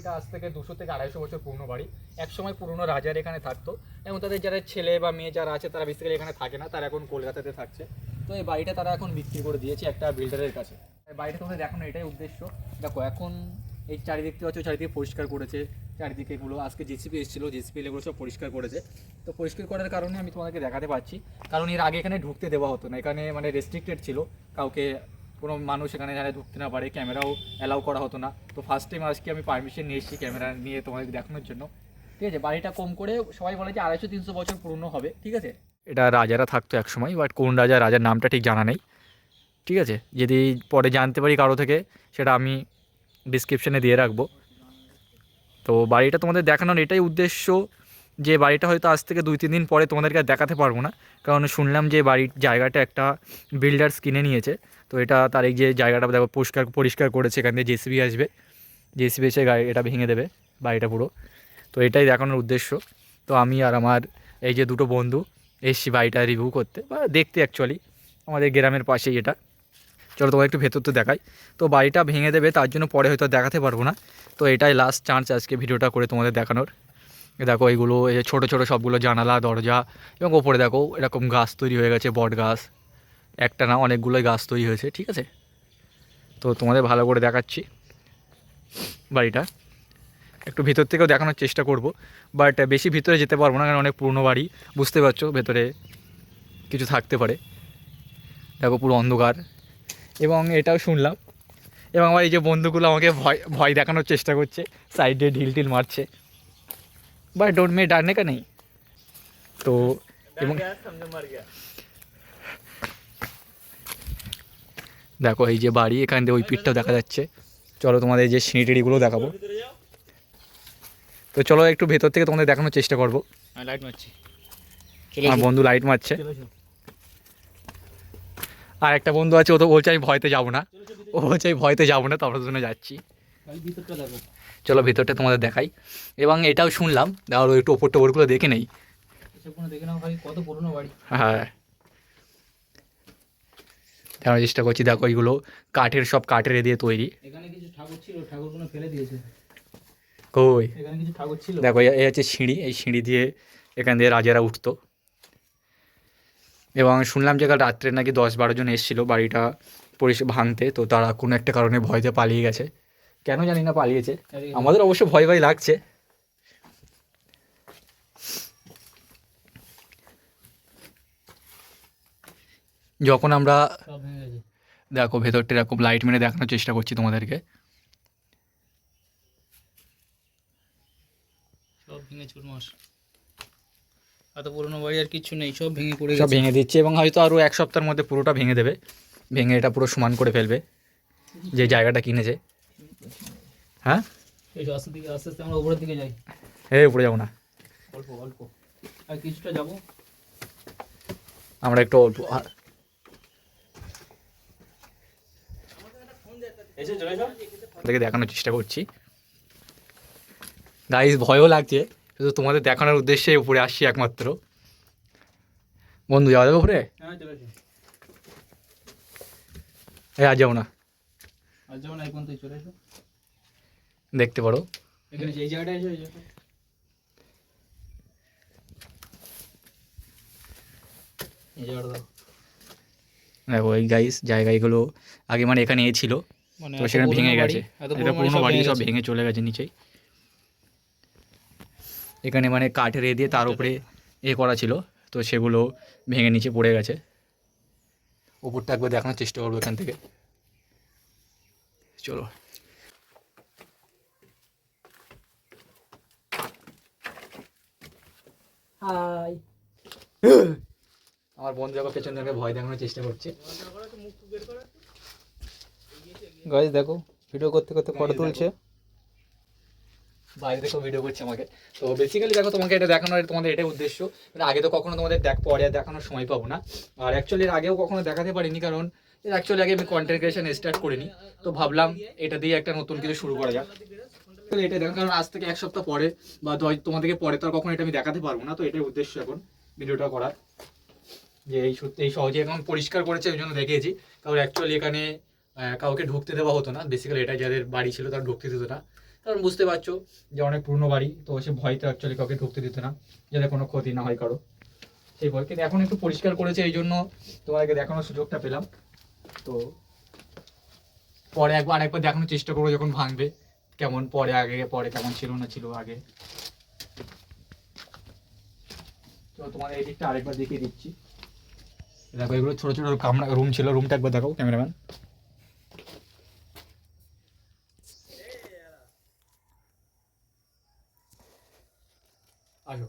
এটা আজ থেকে 200 থেকে 250 বছর পুরনো বাড়ি। একসময় পুরনো রাজার এখানে থাকতো এবং তাদের যারা ছেলে বা মেয়ে যারা আছে তারা বেসিক্যালি এখানে থাকে না, তারা এখন কলকাতাতে থাকছে। তো এই বাড়িটা তারা এখন বিক্রি করে দিয়েছে একটা বিল্ডারের কাছে। এই বাড়িটা তোমাদের দেখানো এটাই উদ্দেশ্য। দেখো এখন এই চারিদিকটা হচ্ছে, চারিদিকে পরিষ্কার করেছে, চারিদিকে এগুলো আজকে জেসিপি এসেছিলো, জেসিপি এগুলো সব পরিষ্কার করেছে। তো পরিষ্কার করার কারণে আমি তোমাদেরকে দেখাতে পাচ্ছি, কারণ এর আগে এখানে ঢুকতে দেওয়া হতো না, এখানে মানে রেস্ট্রিক্টেড ছিল, কাউকে কোনো মানুষ এখানে যারা ঢুকতে না পারে, ক্যামেরাও অ্যালাউ করা হতো না। তো ফার্স্ট টাইম আজকে আমি পারমিশন নিয়ে এসেছি ক্যামেরা নিয়ে তোমাদের দেখানোর জন্য। ঠিক আছে, বাড়িটা কম করে সবাই বলে যে 250-300 বছর পুরনো হবে। ঠিক আছে, এটা রাজারা থাকতো এক সময়, বাট কোন রাজার নামটা ঠিক জানা নেই। ঠিক আছে, যদি পরে জানতে পারি কারো থেকে সেটা আমি ডিসক্রিপশানে দিয়ে রাখবো। তো বাড়িটা তোমাদের দেখানোর এটাই উদ্দেশ্য যে বাড়িটা হয়তো আজ থেকে 2-3 দিন পরে তোমাদেরকে আর দেখাতে পারবো না, কারণ শুনলাম যে বাড়ির জায়গাটা একটা বিল্ডার্স কিনে নিয়েছে। তো এটা তার এই যে জায়গাটা দেখো পরিষ্কার করেছে, এখান থেকে জেসিবি আসবে, জেসিবি এসে এটা ভেঙে দেবে বাড়িটা পুরো। তো এটাই দেখানোর উদ্দেশ্য। তো আমি আর আমার এই যে দুটো বন্ধু এসছি বাড়িটা রিভিউ করতে বা দেখতে, অ্যাকচুয়ালি আমাদের গ্রামের পাশেই এটা। চলো তোমার একটু ভেতর তো দেখাই। তো বাড়িটা ভেঙে দেবে, তার জন্য পরে হয়তো দেখাতে পারবো না। তো এটাই লাস্ট চান্স আজকে ভিডিওটা করে তোমাদের দেখানোর। দেখো এইগুলো, এই যে ছোটো ছোটো সবগুলো জানালা দরজা, এবং ওপরে দেখো এরকম গাছ তৈরি হয়ে গেছে, বট গাছ, একটা না অনেকগুলোই গাছ তৈরি হয়েছে। ঠিক আছে, তো তোমাদের ভালো করে দেখাচ্ছি বাড়িটা, একটু ভিতর থেকেও দেখানোর চেষ্টা করব, বাট বেশি ভিতরে যেতে পারবো না, কারণ অনেক পুরনো বাড়ি, বুঝতে পারছো ভেতরে কিছু থাকতে পারে। দেখো পুরো অন্ধকার। এবং এটাও শুনলাম, এবং আমার এই যে বন্ধুগুলো আমাকে ভয় ভয় দেখানোর চেষ্টা করছে, সাইডে ঢিল মারছে, বাট ডোন্ট মে ডারনে কা নেই। তো এবং দেখো এই যে বাড়ি, এখান থেকে ওই পিঠটাও দেখা যাচ্ছে। চলো তোমাদের এই যে সিঁড়িটিগুলো দেখাবো। তো চলো একটু ভেতর থেকে তোমাদের দেখানোর চেষ্টা করবো। লাইট মারছি, আমার বন্ধু লাইট মারছে, আর একটা বন্ধু আছে ও তো বলছে আমি ভয়তে যাবো না, ও বলছে আমি ভয়তে যাবো না, তো আমরা দুজনে যাচ্ছি। চলো ভিতরটা তোমাদের দেখাই। এবং এটাও শুনলাম, দেখো একটু ওপর টোপরগুলো দেখে নেই। কত পুরনো বাড়ি। হ্যাঁ, দেখানোর চেষ্টা করছি। দেখো এইগুলো কাঠের, সব কাঠের দিয়ে তৈরি। এখানে কিছু ঠাকুর ছিল, ঠাকুরগুলো ফেলে দিয়েছে। কই এখানে কিছু ঠাকুর ছিল। দেখো, এই হচ্ছে সিঁড়ি, এই সিঁড়ি দিয়ে এখান দিয়ে রাজারা উঠতো। এবং শুনলাম যে কাল রাত্রে নাকি 10-12 জন এসেছিলো বাড়িটা ভাঙতে, তো তারা কোনো একটা কারণে ভয়তে পালিয়ে গেছে, কেন জানি না পালিয়েছে। আমাদের অবশ্য ভয় ভয় লাগছে। যখন আমরা সব ভেঙে গেছে, দেখো ভেতরটা এরকম লাইট মেরে দেখানোর চেষ্টা করছি তোমাদেরকে। সব ভেঙে চুরমার। এত পুরনো বাড়ি আর কিছু নেই, সব ভেঙে পড়ে সব গেছে। ভেঙে দিচ্ছে, এবং হয়তো আরও 1 সপ্তাহের মধ্যে পুরোটা ভেঙে দেবে, ভেঙে এটা পুরো সমান করে ফেলবে যে জায়গাটা কিনেছে। হ্যাঁ, এই আস্তে দিকে আস্তে আস্তে আমরা উপরের দিকে যাই। হ্যাঁ উপরে যাবো না, অল্প অল্প আর কিছুটা যাবো। আমরা একটু অল্প থেকে দেখানোর চেষ্টা করছি। গাইস ভয়ও লাগছে, শুধু তোমাদের দেখানোর উদ্দেশ্যে উপরে আসছি একমাত্র। বন্ধু যাওয়া যাবে উপরে? হ্যাঁ চলে এসো। এই আর যাবো না, আর যাবো না, এই পর্যন্তই চলে এসো। দেখতে পারো। এখানে যে জায়গাটা এসো, এই জায়গাটা, এই জায়গাটা দাও। দেখো এই গাইস জায়গা এগুলো আগে মানে এখানে এ ছিল, মানে তো সেখানে ভেঙে গেছে, এত এটা পুরোনো সব বাড়ি ভেঙে সব গেছে। ভেঙে চলে গেছে নিচেই। এখানে মানে কাঠের এ দিয়ে তার উপরে এ করা ছিল, তো সেগুলো ভেঙে নিচে পড়ে গেছে। উপরটা একবার দেখানোর চেষ্টা করবো এখান থেকে, চলো। হাই, আমার বন্ধু যখন পেছন থেকে ভয় দেখানোর চেষ্টা করছে। গাইস দেখো ভিডিও করতে করতে ফটো তুলছে, বাইরে থেকেও ভিডিও করছে আমাকে। তো বেসিক্যালি দেখো তোমাকে এটা দেখানোর তোমাদের এটাই উদ্দেশ্য, মানে আগে তো কখনো তোমাদের পরে আর দেখানোর সময় পাবো না, আর অ্যাকচুয়ালি এর আগেও কখনো দেখাতে পারিনি, কারণ অ্যাকচুয়ালি আগে আমি কন্টেন্ট ক্রিয়েশন স্টার্ট করিনি। তো ভাবলাম এটা দিয়ে একটা নতুন কিছু শুরু করা যাক। এটাই দেখো, কারণ আজ থেকে 1 সপ্তাহ পরে বা তোমাদেরকে পরে তো আর কখনো এটা আমি দেখাতে পারবো না। তো এটাই উদ্দেশ্য এখন ভিডিওটা করার, যে এই সত্যি এই সহজে এখন পরিষ্কার করেছে ওই জন্য দেখিয়েছি। কারণ অ্যাকচুয়ালি এখানে কাউকে ঢুকতে দেওয়া হতো না, বেসিক্যালি এটা যাদের বাড়ি ছিল তারা ঢুকতে দিত না, কারণ বুঝতে পারছো যে অনেক পুরনো বাড়ি, তো সে ভয়তে অ্যাকচুয়ালি কাউকে ঢুকতে দিত না, যাতে কোনো ক্ষতি না হয় কারো, সেই ভয়। কিন্তু এখন একটু পরিষ্কার করেছে, এই জন্য তোমাকে দেখানোর সুযোগটা পেলাম। তো পরে আরেকবার দেখানোর চেষ্টা করবো যখন ভাঙবে, কেমন পরে আগে পরে কেমন ছিল না ছিল আগে। তো তোমার এই দিকটা আরেকবার দেখিয়ে দিচ্ছি। দেখো এগুলো ছোট ছোট কামরা রুম ছিল, রুমটা একবার দেখাও ক্যামেরাম্যান। আসো।